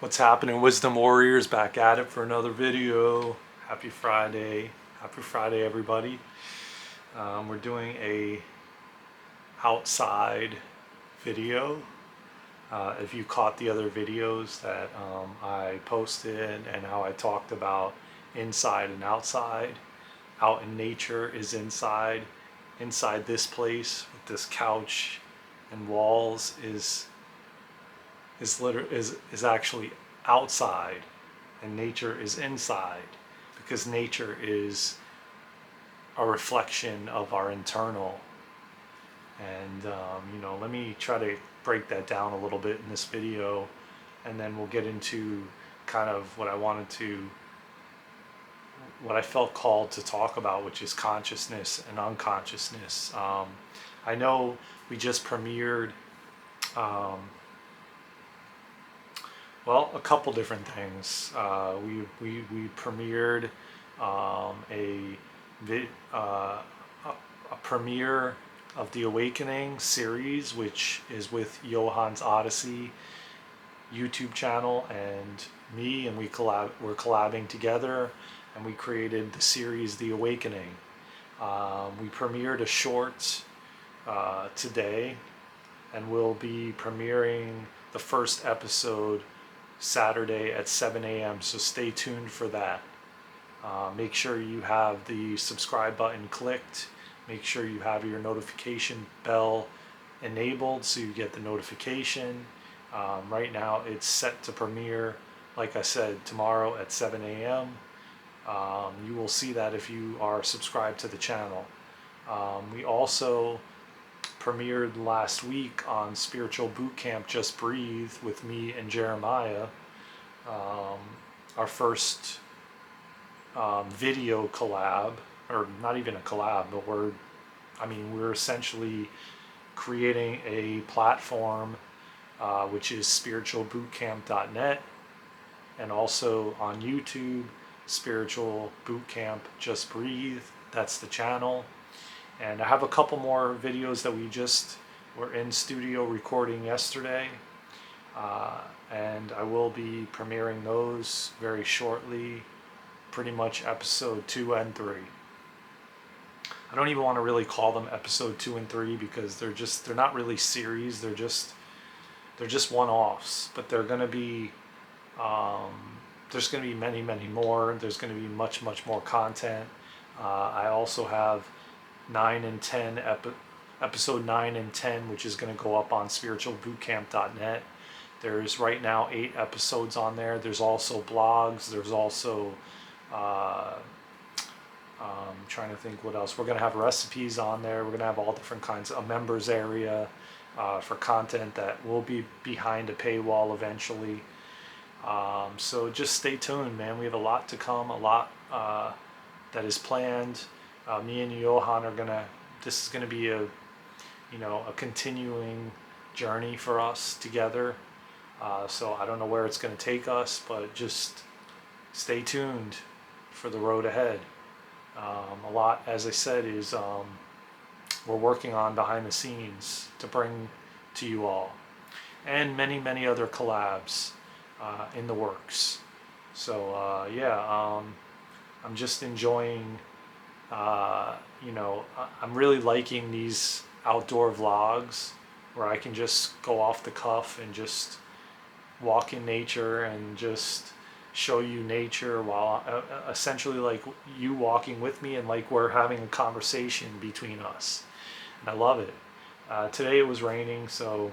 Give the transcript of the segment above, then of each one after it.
What's happening, Wisdom Warriors? Back at it for another video. Happy Friday. Happy Friday, everybody. We're doing a outside video. If you caught the other videos that I posted and how I talked about inside and outside, out in nature is inside. Inside this place with this couch and walls is actually outside, and nature is inside, because nature is a reflection of our internal. And let me try to break that down a little bit in this video, and then we'll get into kind of what I felt called to talk about, which is consciousness and unconsciousness. I know we just premiered a couple different things. We premiered a premiere of the Awakening series, which is with Johann's Odyssey YouTube channel and me, and we're collabing together, and we created the series The Awakening. We premiered a short today, and we'll be premiering the first episode Saturday at 7 a.m. So stay tuned for that. Make sure you have the subscribe button clicked. Make sure you have your notification bell enabled so you get the notification. Right now it's set to premiere, like I said, tomorrow at 7 a.m. You will see that if you are subscribed to the channel. We also premiered last week on Spiritual Bootcamp Just Breathe with me and Jeremiah, our first video collab, or not even a collab, but we're essentially creating a platform which is spiritualbootcamp.net, and also on YouTube, Spiritual Bootcamp Just Breathe. That's the channel. And I have a couple more videos that we just were in studio recording yesterday, and I will be premiering those very shortly, pretty much episode 2 and 3. I don't even want to really call them episode 2 and 3, because they're not really series, they're just one-offs, but they're going to be there's going to be many more. There's going to be much more content. I also have 9 and 10 episode 9 and 10, which is going to go up on spiritualbootcamp.net. There's right now 8 episodes on there. There's also blogs. There's also trying to think what else. We're going to have recipes on there. We're going to have all different kinds of a members area for content that will be behind a paywall eventually. So just stay tuned, man. We have a lot to come, a lot that is planned. Me and Johann this is gonna be a continuing journey for us together. So I don't know where it's gonna take us, but just stay tuned for the road ahead. A lot, as I said, is we're working on behind the scenes to bring to you all, and many other collabs in the works. So I'm just enjoying. I'm really liking these outdoor vlogs where I can just go off the cuff and just walk in nature and just show you nature, while essentially like you walking with me, and like we're having a conversation between us. And I love it. Today it was raining, so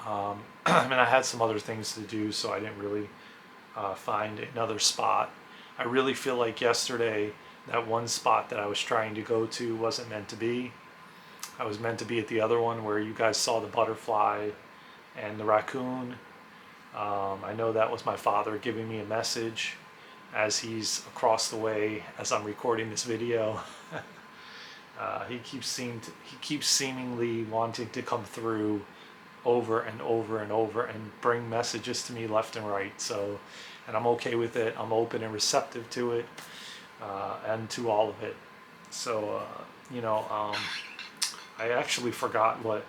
I had some other things to do, so I didn't really find another spot. I really feel like yesterday that one spot that I was trying to go to wasn't meant to be. I was meant to be at the other one where you guys saw the butterfly and the raccoon. I know that was my father giving me a message as he's across the way as I'm recording this video. He keeps seemingly wanting to come through over and over and bring messages to me left and right. So, and I'm okay with it. I'm open and receptive to it, and to all of it. So, I actually forgot what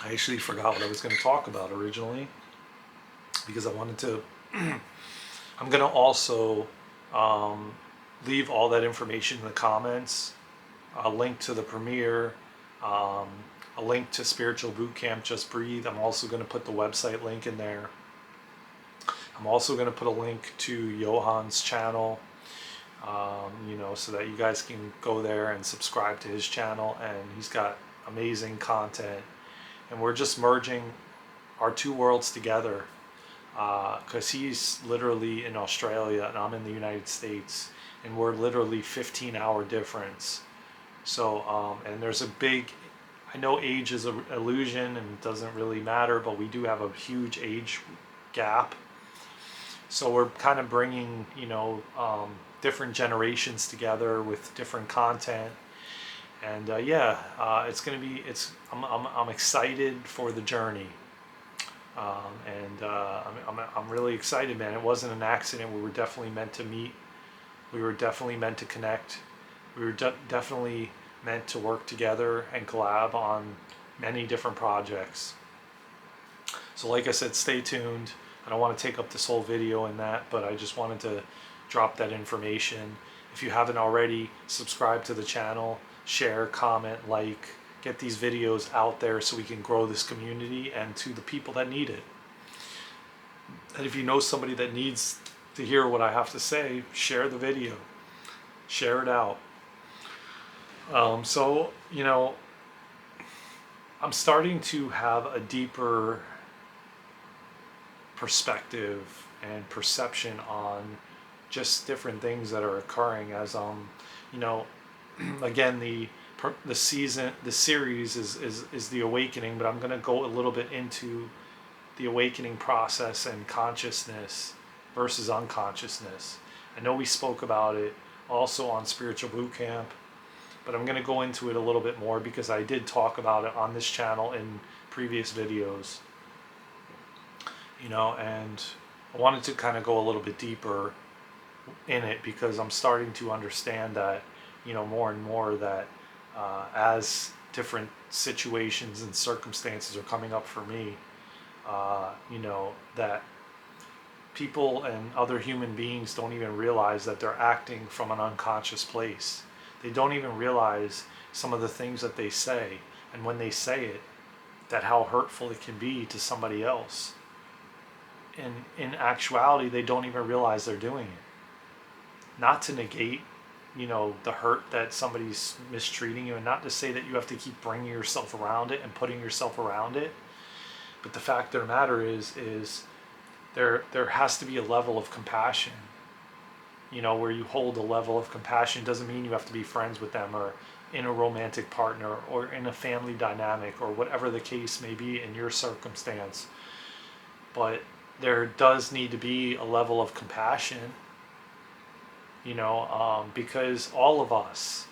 I actually forgot what I was going to talk about originally because I wanted to. I'm going to also um, leave all that information in the comments, a link to the premiere, um, a link to Spiritual Bootcamp Just Breathe. I'm also going to put the website link in there. I'm also going to put a link to Johan's channel, so that you guys can go there and subscribe to his channel. And he's got amazing content. And we're just merging our two worlds together, because he's literally in Australia and I'm in the United States, and we're literally 15-hour difference. So, and there's a big, I know age is an illusion and it doesn't really matter, but we do have a huge age gap. So we're kind of bringing, different generations together with different content. And it's going to be, I'm excited for the journey. I'm really excited, man. It wasn't an accident. We were definitely meant to meet. We were definitely meant to connect. We were definitely meant to work together and collab on many different projects. So like I said, stay tuned. I don't want to take up this whole video in that, but I just wanted to drop that information. If you haven't already, subscribe to the channel, share, comment, like, get these videos out there so we can grow this community and to the people that need it. And if you know somebody that needs to hear what I have to say, share the video, share it out. I'm starting to have a deeper perspective and perception on just different things that are occurring as again, the series is the awakening, but I'm going to go a little bit into the awakening process and consciousness versus unconsciousness. I know we spoke about it also on Spiritual Bootcamp, but I'm going to go into it a little bit more because I did talk about it on this channel in previous videos. And I wanted to kind of go a little bit deeper in it because I'm starting to understand that, more and more that as different situations and circumstances are coming up for me, that people and other human beings don't even realize that they're acting from an unconscious place. They don't even realize some of the things that they say, and when they say it, that how hurtful it can be to somebody else. And in actuality, they don't even realize they're doing it. Not to negate, the hurt that somebody's mistreating you, and not to say that you have to keep bringing yourself around it and putting yourself around it. But the fact of the matter is there has to be a level of compassion. Where you hold a level of compassion doesn't mean you have to be friends with them or in a romantic partner or in a family dynamic or whatever the case may be in your circumstance. But there does need to be a level of compassion, because all of us,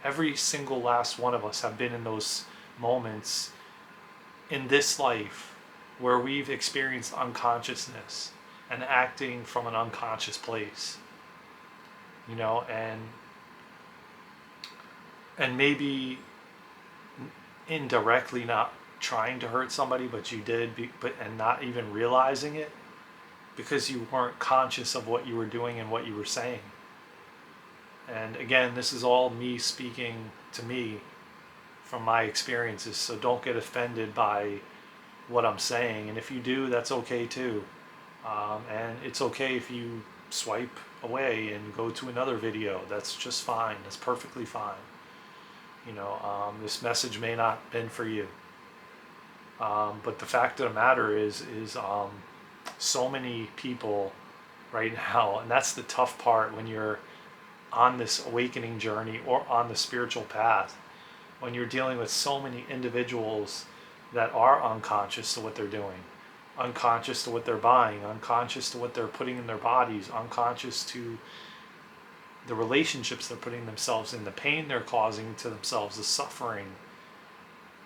every single last one of us have been in those moments in this life where we've experienced unconsciousness and acting from an unconscious place, and maybe indirectly not trying to hurt somebody, but you did, and not even realizing it because you weren't conscious of what you were doing and what you were saying. And again, this is all me speaking to me from my experiences, so don't get offended by what I'm saying. And if you do, that's okay too. And it's okay if you swipe away and go to another video. That's just fine. That's perfectly fine. This message may not have been for you. But the fact of the matter is so many people right now, and that's the tough part when you're on this awakening journey or on the spiritual path, when you're dealing with so many individuals that are unconscious to what they're doing, unconscious to what they're buying, unconscious to what they're putting in their bodies, unconscious to the relationships they're putting themselves in, the pain they're causing to themselves, the suffering.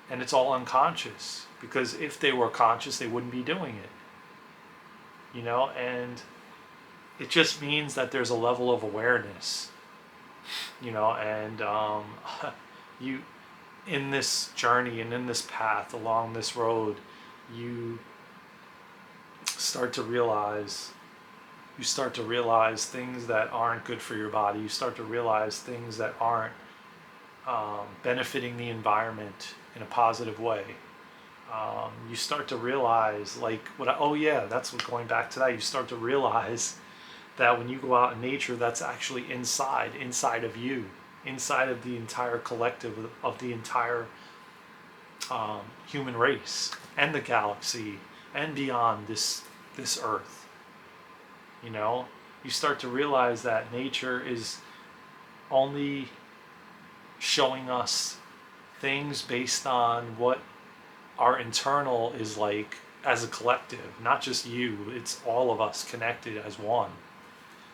And it's all unconscious, because if they were conscious, they wouldn't be doing it. And it just means that there's a level of awareness, and in this journey and in this path along this road, you start to realize things that aren't good for your body. You start to realize things that aren't benefiting the environment in a positive way. You start to realize, like, that's what, going back to that, you start to realize that when you go out in nature, that's actually inside of you, inside of the entire collective of the entire human race and the galaxy and beyond this earth. You know, you start to realize that nature is only showing us things based on what our internal is like as a collective, not just you. It's all of us connected as one,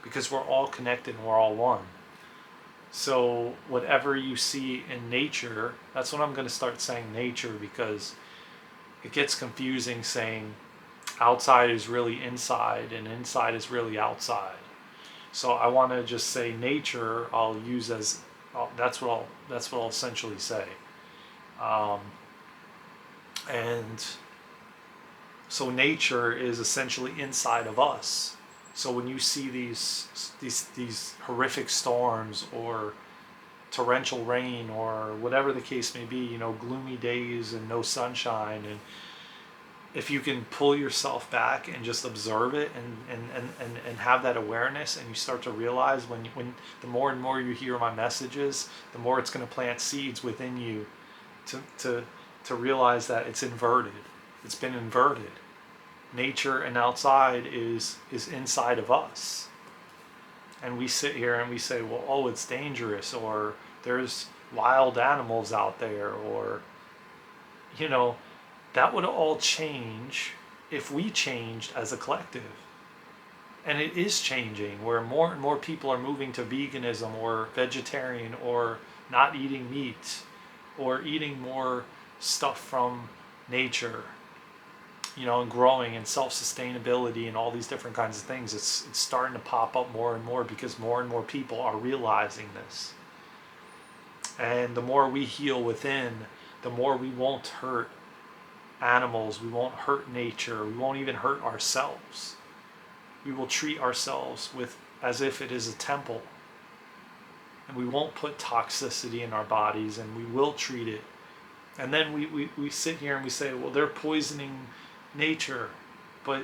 because we're all connected and we're all one. So whatever you see in nature, that's what I'm going to start saying nature, because it gets confusing saying outside is really inside and inside is really outside. So I want to just say nature. I'll use as that's what I'll essentially say. And so nature is essentially inside of us. So when you see these horrific storms or torrential rain or whatever the case may be, you know, gloomy days and no sunshine, and if you can pull yourself back and just observe it and have that awareness, and you start to realize when the more and more you hear my messages, the more it's going to plant seeds within you to realize that it's inverted. It's been inverted. Nature and outside is inside of us. And we sit here and we say, well, oh, it's dangerous, or there's wild animals out there, or, you know, that would all change if we changed as a collective. And it is changing, where more and more people are moving to veganism or vegetarian or not eating meat or eating more stuff from nature, you know, and growing and self-sustainability and all these different kinds of things. It's starting to pop up more and more because more and more people are realizing this. And the more we heal within, the more we won't hurt animals, we won't hurt nature, we won't even hurt ourselves. We will treat ourselves as if it is a temple. And we won't put toxicity in our bodies, and we will treat it. And then we sit here and we say, well, they're poisoning nature. But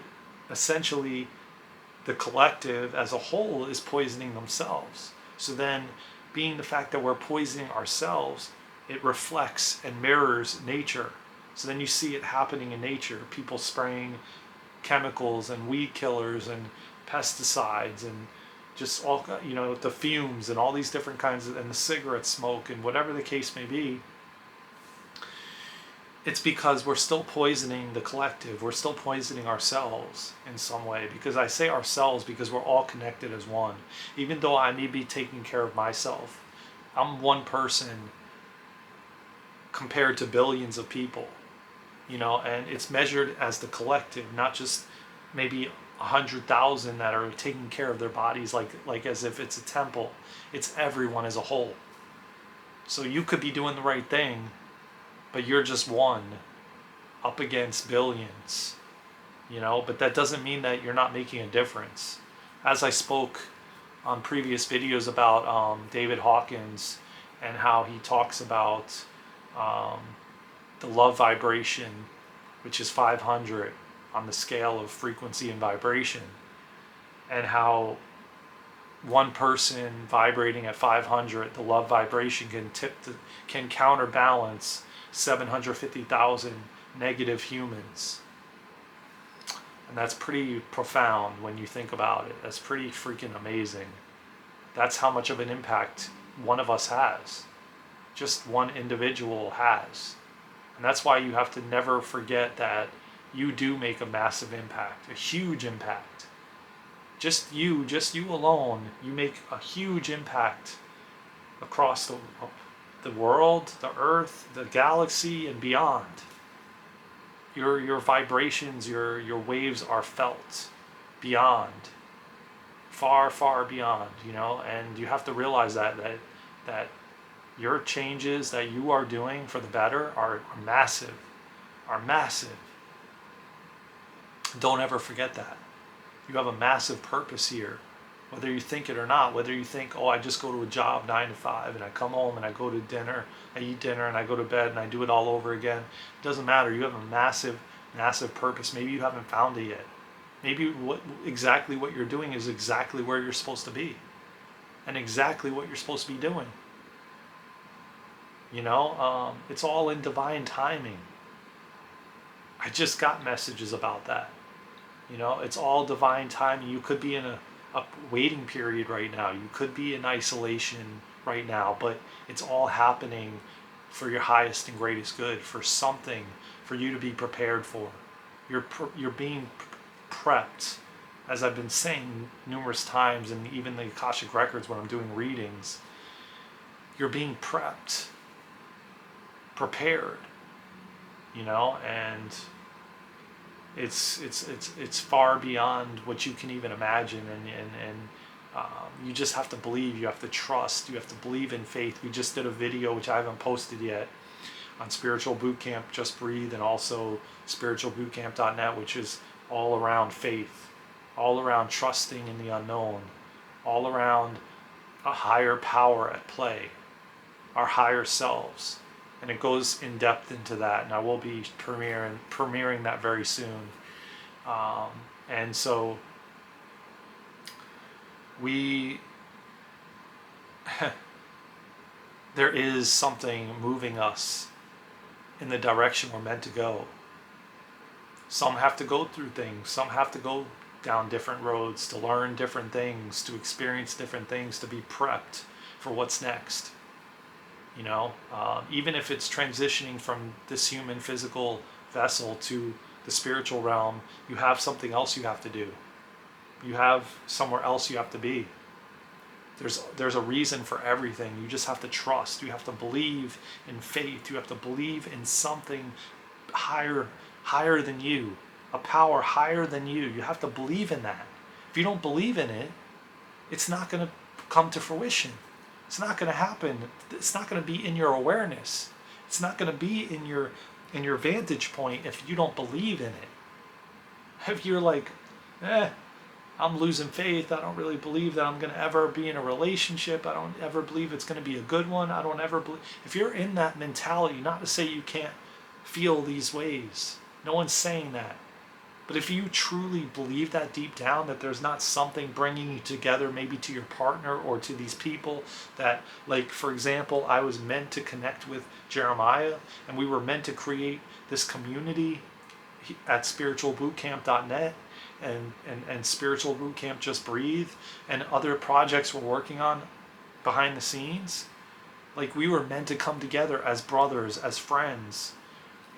essentially, the collective as a whole is poisoning themselves. So then, being the fact that we're poisoning ourselves, it reflects and mirrors nature. So then you see it happening in nature. People spraying chemicals and weed killers and pesticides and just all, you know, the fumes and all these different kinds of, and the cigarette smoke and whatever the case may be. It's because we're still poisoning the collective. We're still poisoning ourselves in some way. Because I say ourselves because we're all connected as one. Even though I may be taking care of myself, I'm one person compared to billions of people. You know, and it's measured as the collective, not just maybe 100,000 that are taking care of their bodies like as if it's a temple. It's everyone as a whole. So you could be doing the right thing, but you're just one up against billions, you know, but that doesn't mean that you're not making a difference. As I spoke on previous videos about David Hawkins and how he talks about the love vibration, which is 500 on the scale of frequency and vibration, and how one person vibrating at 500, the love vibration can counterbalance 750,000 negative humans. And that's pretty profound when you think about it. That's pretty freaking amazing. That's how much of an impact one of us has. Just one individual has. And that's why you have to never forget that you do make a massive impact, a huge impact. Just you alone, you make a huge impact across the world, the earth, the galaxy, and beyond. Your vibrations, your waves are felt beyond, far, far beyond, you know, and you have to realize that Your changes that you are doing for the better are massive, are massive. Don't ever forget that. You have a massive purpose here, whether you think it or not. Whether you think, oh, I just go to a job 9 to 5 and I come home and I go to dinner, I eat dinner and I go to bed and I do it all over again. It doesn't matter. You have a massive, massive purpose. Maybe you haven't found it yet. Maybe exactly what you're doing is exactly where you're supposed to be and exactly what you're supposed to be doing. It's all in divine timing. I just got messages about that. It's all divine timing. You could be in a waiting period right now. You could be in isolation right now, but it's all happening for your highest and greatest good, for something for you to be prepared for. You're being prepped, as I've been saying numerous times, and even the Akashic Records when I'm doing readings. You're being prepped, prepared, and it's far beyond what you can even imagine, and you just have to believe, you have to trust, you have to believe in faith. We just did a video, which I haven't posted yet, on Spiritual Bootcamp, Just Breathe, and also spiritualbootcamp.net, which is all around faith, all around trusting in the unknown, all around a higher power at play, our higher selves. And it goes in depth into that, and I will be premiering that very soon. And so there is something moving us in the direction we're meant to go. Some have to go through things. Some have to go down different roads to learn different things, to experience different things, to be prepped for what's next. Even if it's transitioning from this human physical vessel to the spiritual realm, you have something else you have to do. You have somewhere else you have to be. There's a reason for everything. You just have to trust. You have to believe in faith. You have to believe in something higher than you, a power higher than you. You have to believe in that. If you don't believe in it, it's not going to come to fruition. It's not going to happen. It's not going to be in your awareness. It's not going to be in your vantage point if you don't believe in it. If you're like, I'm losing faith. I don't really believe that I'm going to ever be in a relationship. I don't ever believe it's going to be a good one. I don't ever believe. If you're in that mentality, not to say you can't feel these ways. No one's saying that. But if you truly believe that deep down, that there's not something bringing you together, maybe to your partner or to these people that, like, for example, I was meant to connect with Jeremiah, and we were meant to create this community at spiritualbootcamp.net and Spiritual Bootcamp Just Breathe and other projects we're working on behind the scenes. Like, we were meant to come together as brothers, as friends,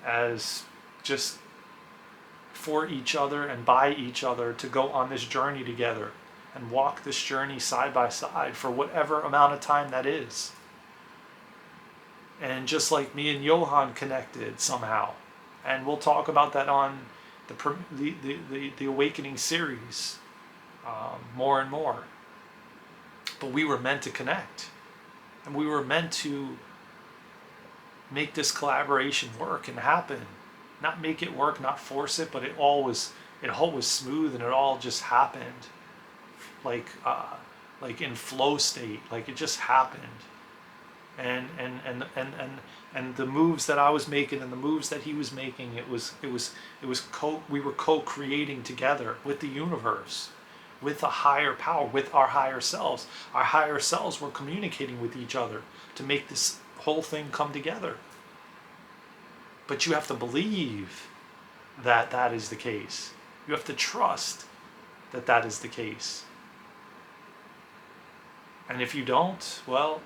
as just for each other and by each other, to go on this journey together and walk this journey side by side for whatever amount of time that is. And just like me and Johan connected somehow, and we'll talk about that on the Awakening series more and more. But we were meant to connect, and we were meant to make this collaboration work and happen. Not make it work, not force it, but it all was smooth, and it all just happened, like in flow state, like it just happened. And the moves that I was making and the moves that he was making, we were co-creating together with the universe, with a higher power, with our higher selves. Our higher selves were communicating with each other to make this whole thing come together. But you have to believe that that is the case. You have to trust that that is the case. And if you don't, well,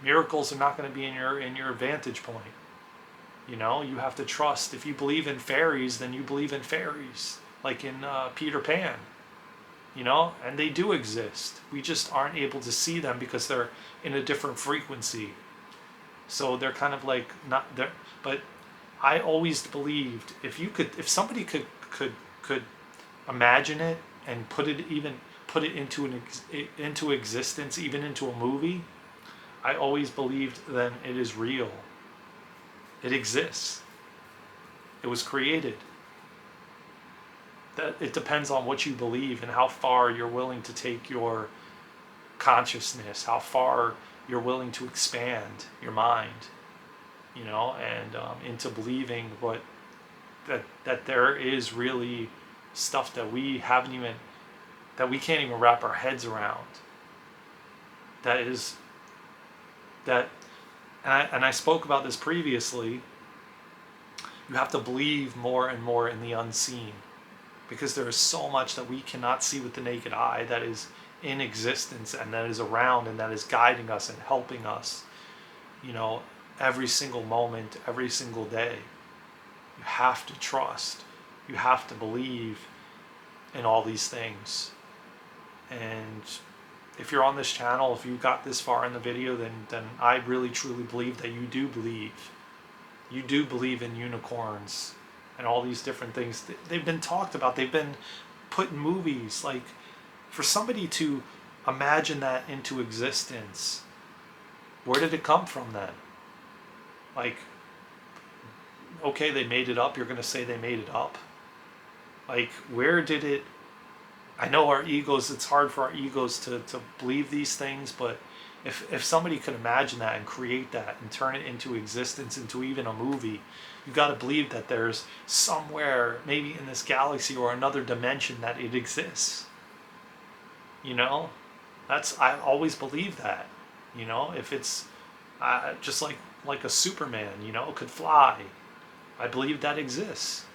miracles are not going to be in your vantage point. You have to trust. If you believe in fairies, then you believe in fairies, like in Peter Pan. And they do exist. We just aren't able to see them because they're in a different frequency. So they're kind of like not there. But I always believed if somebody could imagine it and put it into existence, even into a movie, I always believed then it is real. It exists. It was created. That it depends on what you believe and how far you're willing to take your consciousness, how far you're willing to expand your mind, and into believing that there is really stuff that we can't even wrap our heads around. That is that, and I spoke about this previously. You have to believe more and more in the unseen, because there is so much that we cannot see with the naked eye that is in existence and that is around and that is guiding us and helping us, every single moment, every single day. You have to trust. You have to believe in all these things. And if you're on this channel, if you got this far in the video, then I really truly believe that you do believe. You do believe in unicorns and all these different things. They've been talked about. They've been put in movies. Like, for somebody to imagine that into existence, where did it come from then? Like, okay, they made it up. You're going to say they made it up. Like, where did it... I know our egos, it's hard for our egos to believe these things, but if somebody could imagine that and create that and turn it into existence, into even a movie, you've got to believe that there's somewhere, maybe in this galaxy or another dimension, that it exists. I always believe that. If it's just like a Superman, could fly, I believe that exists.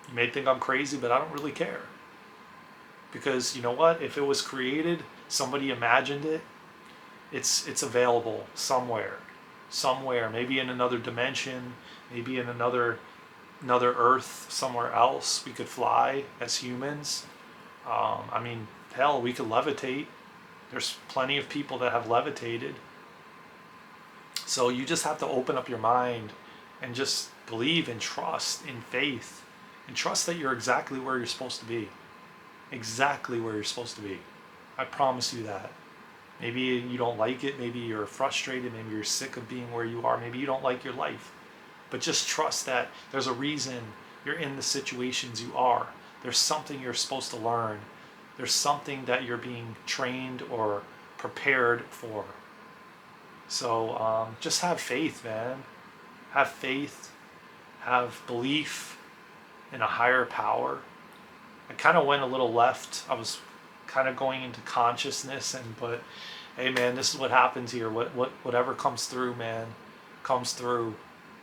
You may think I'm crazy, but I don't really care. Because you know what? If it was created, somebody imagined it, it's available somewhere, maybe in another dimension, maybe in another Earth, somewhere else. We could fly as humans. Hell, we could levitate. There's plenty of people that have levitated. So you just have to open up your mind and just believe and trust in faith, and trust that you're exactly where you're supposed to be. Exactly where you're supposed to be. I promise you that. Maybe you don't like it, maybe you're frustrated, maybe you're sick of being where you are, maybe you don't like your life. But just trust that there's a reason you're in the situations you are. There's something you're supposed to learn. There's something that you're being trained or prepared for. So just have faith, man. Have faith. Have belief in a higher power. I kind of went a little left. I was kind of going into consciousness, but hey, man, this is what happens here. Whatever comes through, man, comes through,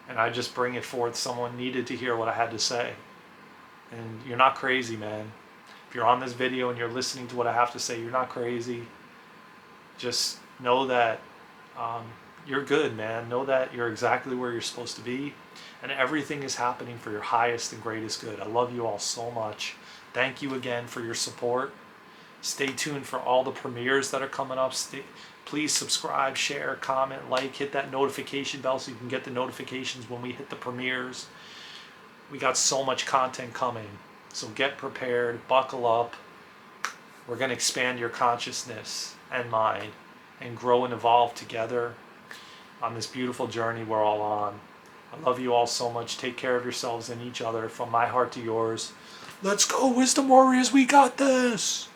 and I just bring it forth. Someone needed to hear what I had to say, and you're not crazy, man. If you're on this video and you're listening to what I have to say, you're not crazy. Just know that you're good, man. Know that you're exactly where you're supposed to be, and everything is happening for your highest and greatest good. I love you all so much. Thank you again for your support. Stay tuned for all the premieres that are coming up. Please subscribe, share, comment, like, hit that notification bell so you can get the notifications when we hit the premieres. We got so much content coming. So get prepared, buckle up. We're going to expand your consciousness and mind and grow and evolve together on this beautiful journey we're all on. I love you all so much. Take care of yourselves and each other. From my heart to yours. Let's go, Wisdom Warriors. We got this.